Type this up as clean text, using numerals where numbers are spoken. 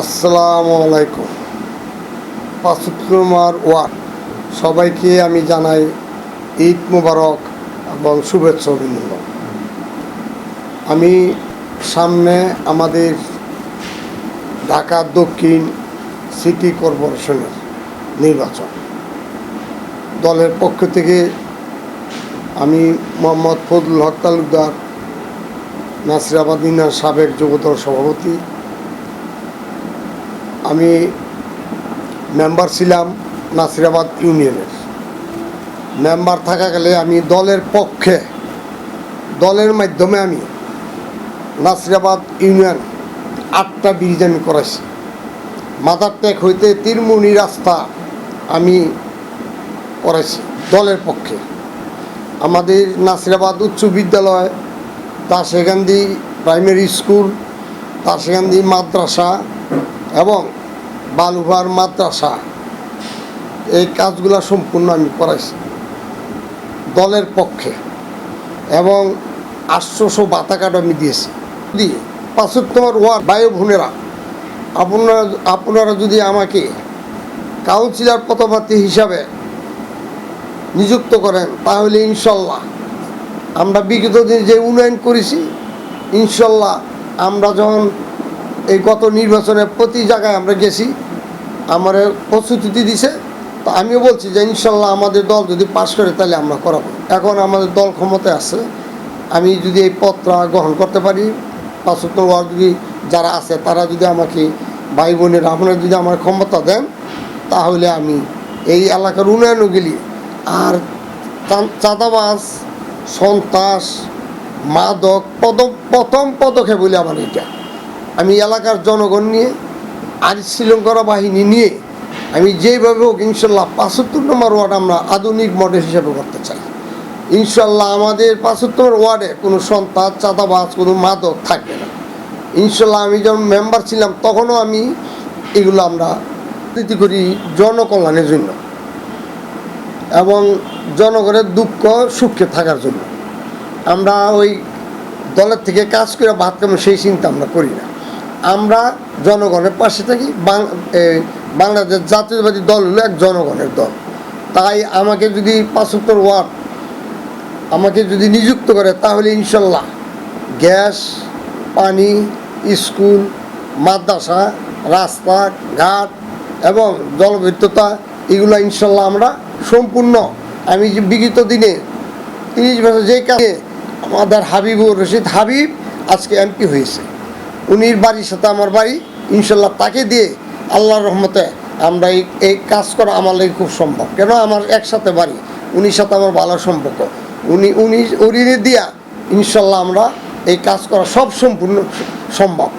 আসসালামু আলাইকুম। পাঁচুত্তমার ওয়ার্ড সবাইকে আমি জানাই ঈদ মুবারক এবং শুভেচ্ছা অভিনন্দন। আমি সামনে আমাদের ঢাকা দক্ষিণ সিটি কর্পোরেশনের নির্বাচন, দলের পক্ষ থেকে আমি মোহাম্মদ ফজলুল হক তালুকদার, নাসিরাবাদ ইউনিয়ন সাবেক যুবদল সভাপতি। আমি মেম্বার ছিলাম নাসিরাবাদ ইউনিয়নের। মেম্বার থাকাকালে আমি দলের পক্ষে, দলের মাধ্যমে আমি নাসিরাবাদ ইউনিয়ন 8টা ব্রিজ আমি করেছি। মাদারটেক হইতে তিরমুনি রাস্তা আমি করেছি দলের পক্ষে। আমাদের নাসিরাবাদ উচ্চ বিদ্যালয়, তাসেগান্ধী প্রাইমারি স্কুল, তাসেগান্ধী মাদ্রাসা এবং বালুঘাট মাদ্রাসা, এই কাজগুলো সম্পূর্ণ আমি করাইছি দলের পক্ষে এবং 800 ভাতা কার্ড আমি দিয়েছি। যদি 75 ওয়ার্ড ভাই বোনেরা আপনারা যদি আমাকে কাউন্সিলর পদপ্রার্থী হিসাবে নিযুক্ত করেন, তাহলে ইনশাল্লাহ আমরা বিগত দিন যে উন্নয়ন করেছি, ইনশাল্লাহ আমরা যখন এই গত নির্বাচনে প্রতি জায়গায় আমরা গেছি, আমার প্রস্তুতি দিছে, তো আমিও বলছি যে ইনশাল্লাহ আমাদের দল যদি পাশ করে তাহলে আমরা করাবো। এখন আমাদের দল ক্ষমতায় আছে, আমি যদি এই পদটা গ্রহণ করতে পারি, 75 ওয়ার্ড যদি যারা আছে তারা যদি আমাকে, ভাই বোনেরা আপনারা যদি আমার ক্ষমতা দেন, তাহলে আমি এই এলাকার উন্নয়নও গেলি আর চাঁদাবাজ, সন্ত্রাস, মাদক প্রথম পদক্ষেপ বলে আমার এটা। আমি এলাকার জনগণ নিয়ে, আইন শৃঙ্খলা বাহিনী নিয়ে আমি যেভাবে হোক ইনশাল্লাহ 75 নম্বর ওয়ার্ড আমরা আধুনিক মডেল হিসেবে করতে চাই। ইনশাল্লাহ আমাদের 75 ওয়ার্ডে কোনো সন্ত্রাস, চাঁদাবাজ, কোনো মাদক থাকবে না। ইনশাল্লাহ আমি যখন মেম্বার ছিলাম তখনও আমি এগুলো আমরা রাজনীতি করি জনকল্যাণের জন্য এবং জনগণের দুঃখ সুখে থাকার জন্য। আমরা ওই দলের থেকে কাজ করে ভাত কামে সেই চিন্তা আমরা করি না। আমরা জনগণের পাশে থাকি। বাংলাদেশ জাতীয়তাবাদী দল হলো এক জনগণের দল। তাই আমাকে যদি 75 ওয়ার্ড আমাকে যদি নিযুক্ত করে, তাহলে ইনশাল্লাহ গ্যাস, পানি, স্কুল, মাদ্রাসা, রাস্তা ঘাট এবং জলবিদ্যুৎ, এগুলো ইনশাল্লাহ আমরা সম্পূর্ণ, আমি যে বিগত দিনে 30 বছর যে কাজে আমাদের হাবিবুর রশিদ হাবিব আজকে এমপি হয়েছে, উনির বাড়ির সাথে আমার বাড়ি, ইনশাল্লাহ তাকে দিয়ে আল্লাহর রহমতে আমরা এই কাজ করা আমার লাগে খুব সম্ভব। কেন আমার একসাথে বাড়ি, উনির সাথে আমার ভালো সম্পর্ক, উনি দিয়া ইনশাল্লাহ আমরা এই কাজ করা সব সম্পূর্ণ সম্ভব।